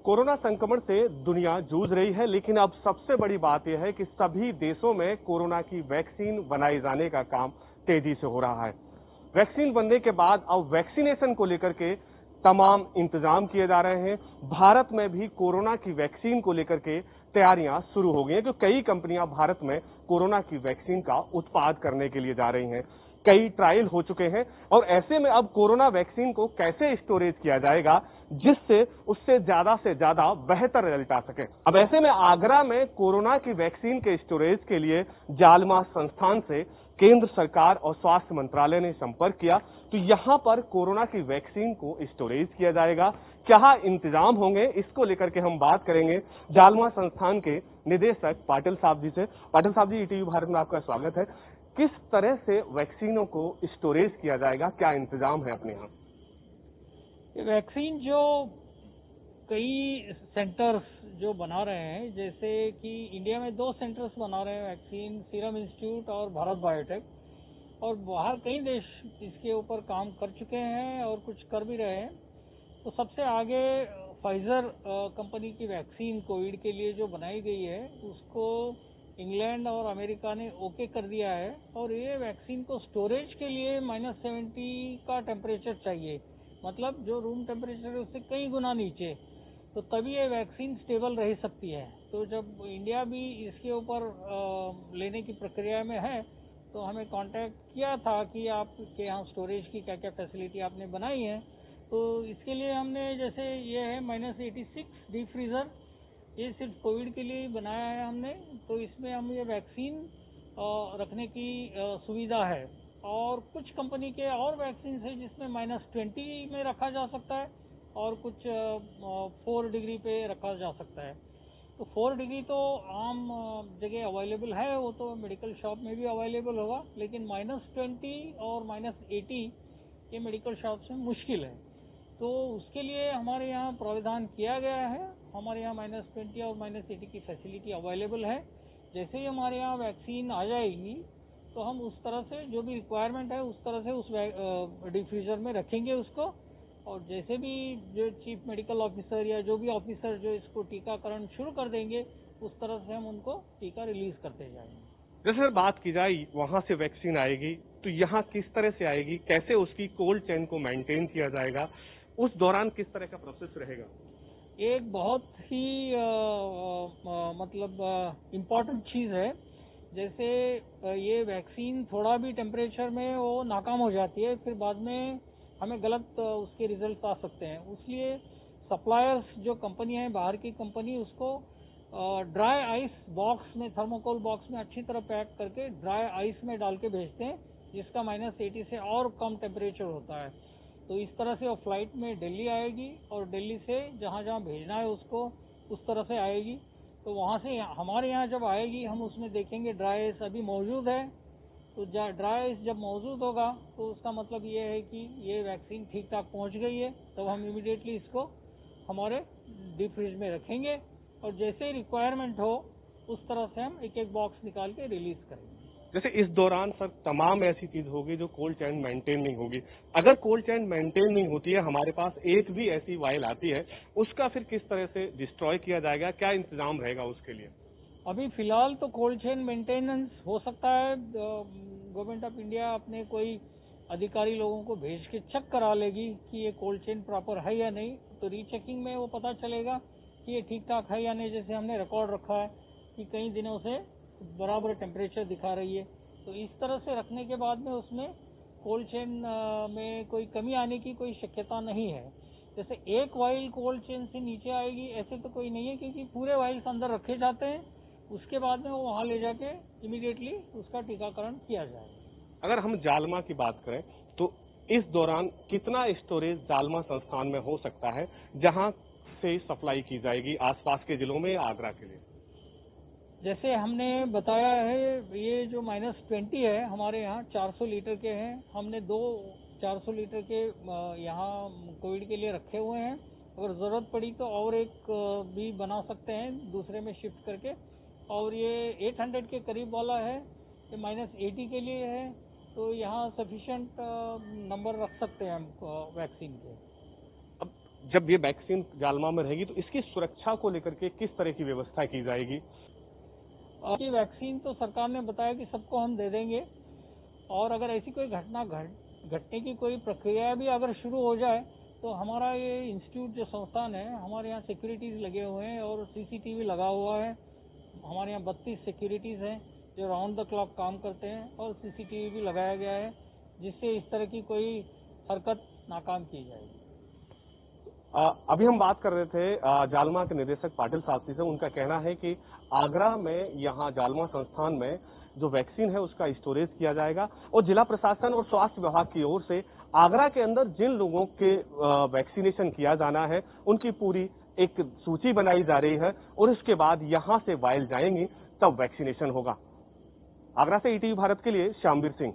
Corona संक्रमण से दुनिया जूझ रही है, लेकिन अब सबसे बड़ी बात यह है कि सभी देशों में कोरोना की वैक्सीन बनाए जाने का काम तेजी से हो रहा है। वैक्सीन बनने के बाद अब वैक्सीनेशन को लेकर के तमाम इंतजाम किए जा रहे हैं। भारत में भी कोरोना की वैक्सीन को लेकर के तैयारियां शुरू हो गई हैं, क्योंकि कई कंपनियां भारत में कोरोना की वैक्सीन का उत्पाद करने के लिए जा रही हैं। कई ट्रायल हो चुके हैं और ऐसे में अब कोरोना वैक्सीन को कैसे स्टोरेज किया जाएगा जिससे उससे से ज्यादा बेहतर रिजल्ट आ सके। अब ऐसे में आगरा में कोरोना की वैक्सीन के स्टोरेज के लिए जालमा संस्थान से केंद्र सरकार और स्वास्थ्य मंत्रालय ने संपर्क किया, तो यहां पर कोरोना की वैक्सीन को स्टोरेज किया जाएगा। क्या इंतजाम होंगे, इसको लेकर के हम बात करेंगे जालमा संस्थान के निदेशक पाटिल साहब जी से। पाटिल साहब जी, ईटीवी भारत में आपका स्वागत है। किस तरह से वैक्सीनों को स्टोरेज किया जाएगा, क्या इंतजाम है अपने यहाँ? वैक्सीन जो कई सेंटर्स जो बना रहे हैं, जैसे कि इंडिया में 2 सेंटर्स बना रहे हैं वैक्सीन, सीरम इंस्टीट्यूट और भारत बायोटेक, और बाहर कई देश इसके ऊपर काम कर चुके हैं और कुछ कर भी रहे हैं। तो सबसे आगे फाइजर कंपनी की वैक्सीन कोविड के लिए जो बनाई गई है, उसको इंग्लैंड और अमेरिका ने ओके कर दिया है, और ये वैक्सीन को स्टोरेज के लिए -70 का टेम्परेचर चाहिए, मतलब जो रूम टेम्परेचर है उससे कई गुना नीचे, तो तभी ये वैक्सीन स्टेबल रह सकती है। तो जब इंडिया भी इसके ऊपर लेने की प्रक्रिया में है, तो हमें कांटेक्ट किया था कि आपके यहाँ स्टोरेज की क्या क्या फैसिलिटी आपने बनाई है। तो इसके लिए हमने, जैसे ये है -86 डीप फ्रीजर, ये सिर्फ कोविड के लिए ही बनाया है हमने। तो इसमें हम ये वैक्सीन रखने की सुविधा है, और कुछ कंपनी के और वैक्सीन है जिसमें -20 में रखा जा सकता है और कुछ 4 डिग्री पे रखा जा सकता है। तो 4 डिग्री तो आम जगह अवेलेबल है, वो तो मेडिकल शॉप में भी अवेलेबल होगा, लेकिन -20 और -80 ये मेडिकल शॉप में मुश्किल है। तो उसके लिए हमारे यहाँ प्रावधान किया गया है। हमारे यहाँ -20 और -80 की फैसिलिटी अवेलेबल है। जैसे ही हमारे यहाँ वैक्सीन आ जाएगी, तो हम उस तरह से जो भी रिक्वायरमेंट है उस तरह से उस डीप फ्रीजर में रखेंगे उसको, और जैसे भी जो चीफ मेडिकल ऑफिसर या जो भी ऑफिसर जो इसको टीकाकरण शुरू कर देंगे, उस तरह से हम उनको टीका रिलीज करते जाएंगे। जैसे बात की जाए वहां से वैक्सीन आएगी, तो यहाँ किस तरह से आएगी, कैसे उसकी कोल्ड चेन को मेंटेन किया जाएगा, उस दौरान किस तरह का प्रोसेस रहेगा? एक बहुत ही मतलब इम्पोर्टेंट चीज़ है। जैसे ये वैक्सीन थोड़ा भी टेम्परेचर में वो नाकाम हो जाती है, फिर बाद में हमें गलत उसके रिजल्ट आ सकते हैं। इसलिए सप्लायर्स जो कंपनी है, बाहर की कंपनी, उसको ड्राई आइस बॉक्स में, थर्मोकोल बॉक्स में अच्छी तरह पैक करके ड्राई आइस में डाल के भेजते हैं, जिसका -80 से और कम टेम्परेचर होता है। तो इस तरह से वो फ्लाइट में दिल्ली आएगी, और दिल्ली से जहाँ जहाँ भेजना है उसको उस तरह से आएगी। तो वहाँ से हमारे यहाँ जब आएगी, हम उसमें देखेंगे ड्राई आइस अभी मौजूद है। तो ड्राई आइस जब मौजूद होगा, तो उसका मतलब ये है कि ये वैक्सीन ठीक ठाक पहुँच गई है। तब हम इमीडिएटली इसको हमारे डीप फ्रीज में रखेंगे, और जैसे ही रिक्वायरमेंट हो उस तरह से हम एक एक बॉक्स निकाल के रिलीज करेंगे। जैसे इस दौरान सर तमाम ऐसी चीज होगी जो कोल्ड चेन मेंटेन नहीं होगी। अगर कोल्ड चेन मेंटेन नहीं होती है, हमारे पास एक भी ऐसी वायल आती है, उसका फिर किस तरह से डिस्ट्रॉय किया जाएगा, क्या इंतजाम रहेगा उसके लिए? अभी फिलहाल तो कोल्ड चेन मेंटेनेंस हो सकता है, गवर्नमेंट ऑफ इंडिया अपने कोई अधिकारी लोगों को भेज के चेक करा लेगी कि ये कोल्ड चेन प्रॉपर है या नहीं। तो रीचेकिंग में वो पता चलेगा कि ये ठीक ठाक है या नहीं। जैसे हमने रिकॉर्ड रखा है कि कई दिनों से बराबर टेम्परेचर दिखा रही है, तो इस तरह से रखने के बाद में उसमें कोल्ड चेन में कोई कमी आने की कोई शक्यता नहीं है। जैसे एक वाइल कोल्ड चेन से नीचे आएगी ऐसे तो कोई नहीं है, क्योंकि पूरे वाइल्स अंदर रखे जाते हैं, उसके बाद में वो वहाँ ले जाके इमीडिएटली उसका टीकाकरण किया जाएगा। अगर हम जालमा की बात करें, तो इस दौरान कितना स्टोरेज जालमा संस्थान में हो सकता है, जहां से सप्लाई की जाएगी आसपास के जिलों में या आगरा के लिए? जैसे हमने बताया है, ये जो -20 है हमारे यहाँ 400 लीटर के हैं। हमने 2 400 लीटर के यहाँ कोविड के लिए रखे हुए हैं। अगर ज़रूरत पड़ी तो और एक भी बना सकते हैं दूसरे में शिफ्ट करके। और ये 800 के करीब वाला है, ये -80 के लिए है। तो यहाँ सफिशिएंट नंबर रख सकते हैं हम वैक्सीन के। अब जब ये वैक्सीन जालमा में रहेगी तो इसकी सुरक्षा को लेकर के किस तरह की व्यवस्था की जाएगी? ये वैक्सीन तो सरकार ने बताया कि सबको हम दे देंगे, और अगर ऐसी कोई घटना घटने की कोई प्रक्रिया भी अगर शुरू हो जाए तो हमारा ये इंस्टीट्यूट जो संस्थान है, हमारे यहाँ सिक्योरिटीज लगे हुए हैं और सीसीटीवी लगा हुआ है। हमारे यहाँ 32 सिक्योरिटीज हैं जो राउंड द क्लॉक काम करते हैं, और सीसीटीवी भी लगाया गया है जिससे इस तरह की कोई हरकत नाकाम की जाएगी। अभी हम बात कर रहे थे जालमा के निदेशक पाटिल साहब से। उनका कहना है कि आगरा में यहाँ जालमा संस्थान में जो वैक्सीन है उसका स्टोरेज किया जाएगा, और जिला प्रशासन और स्वास्थ्य विभाग की ओर से आगरा के अंदर जिन लोगों के वैक्सीनेशन किया जाना है उनकी पूरी एक सूची बनाई जा रही है, और इसके बाद यहां से वायल जाएंगी तब वैक्सीनेशन होगा। आगरा से ईटीवी भारत के लिए श्यामवीर सिंह।